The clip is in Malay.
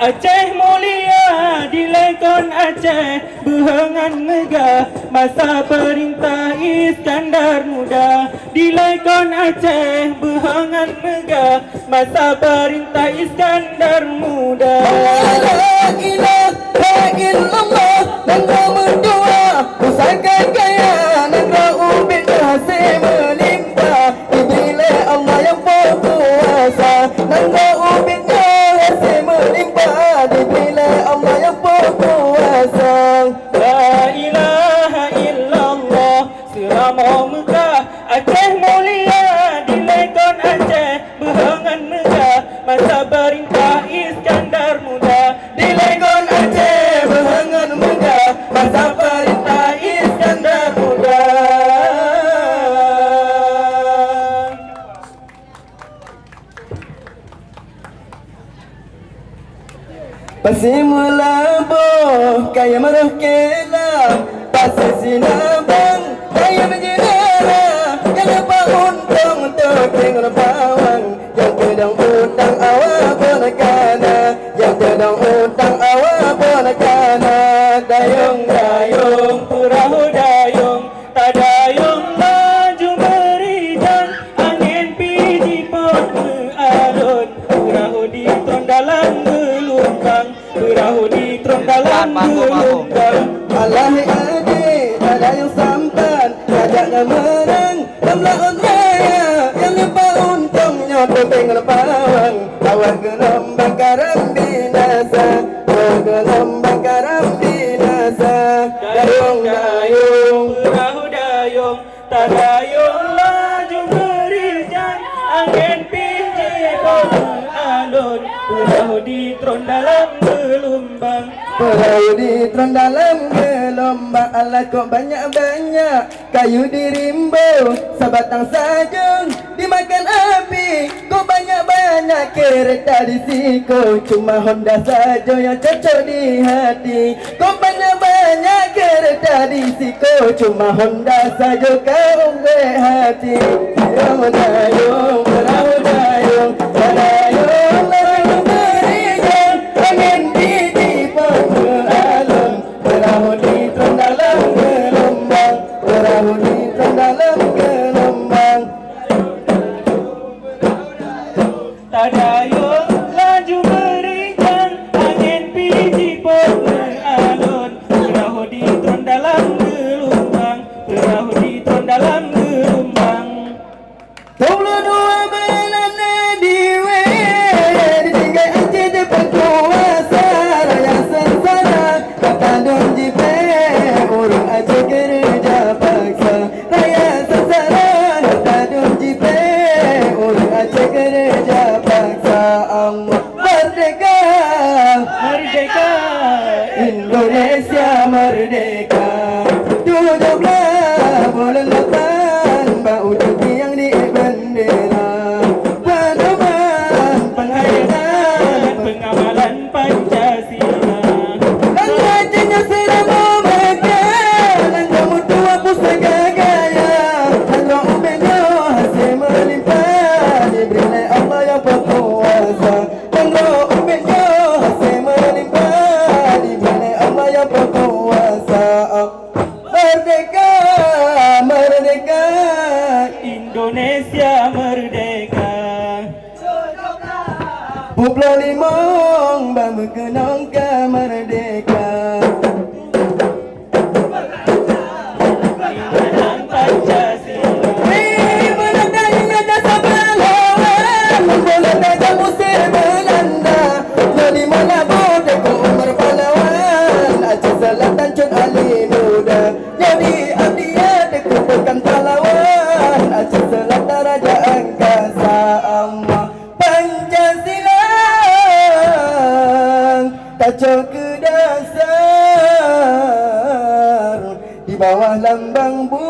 Aceh mulia di lekon Aceh berhengan megah masa perintah Iskandar Muda. Di lekon Aceh berhengan megah masa perintah Iskandar Muda. La ilaha illallah negara merdua, pusaka kaya negara ubin berhasil melimpah. Diberilah Allah yang berkuasa, negara ubinnya hasil melimpah. Diberilah Allah yang berkuasa. La ilaha illallah selama Mekah. Aceh mulia di lekon Aceh berhengan megah masa perintah Iskandar Muda. Di lekon Aceh berhengan megah masa perintah Iskandar Muda. Pasir melabuh kaya marah kelam, pasir sinabang kaya menjinara. Yang lepas untung untuk tengok bawang, yang sedang utang awak penekana, yang sedang utang awak penekana. Dayung Dayung perahu dayung, tak dayung laju merijan. Angin piji pot beralun, perahu ditron dalam gelombang, perahu ditron dalam gelombang. Alahi adik, ada yang sampan, rajaknya menang dalam laut raya. Yang lepas untungnya tertinggal pawang, awak gelombang karam binasa, awak gelombang karam binasa. Dayung dayung perahu dayung, tak dayung laju merijan. Angin piji pot beralun, perahu ditron dalam gelombang. Perahu ditron dalam gelombang. Alah kok banyak-banyak kayu dirimbau, sebatang sajung dimakan api. Kok banyak-banyak kereta di siku, cuma Honda saja yang cocok di hati. Kok banyak-banyak kereta di siku, cuma Honda saja kau hati. Dayung dayung perahu dayung, dayung lalu merijan. Angin piji pot beralun, perahu ditron dalam gelombang, perahu ditron dalam gelombang. Tak dayung laju merijan, angin piji pot beralun, perahu ditron dalam gelombang, perahu ditron dalam gelombang. Taulah dua belanda diwe, ditinggal Aceh depan kuasa. Raya sengsara kata don jipe, urung Aceh kerja paksa. Raya sengsara kata don jipe, urung Aceh kerja paksa. Allah merdeka, Merdeka Indonesia merdeka. 17 bulan 8 bau cuti yang di bendera. Pedoman penghayatan pengamalan Pancasila. Langkahnya sudah memegah, langkah mutua pusaka gaya. Langkah ubinnya hasil melimpah, diberilah Allah yang berkuasa. Langkah ubinnya hasil melimpah, diberilah Allah yang berkuasa. Merdeka, merdeka, Indonesia merdeka. Pulau Limong bambu kenang ke merdeka. Pengamalan Pancasila. Menandainya jasa pahlawan, membolehkan musir Belanda. Dari mana bodeko Umar pahlawan, Aceh Selatan Cun Ali Muda. Jadi abdiya dekutukan pahlawan, Aceh Selatan Raja Angkasa Allah. Pancasila kacau ke dasar, di bawah lambang bumi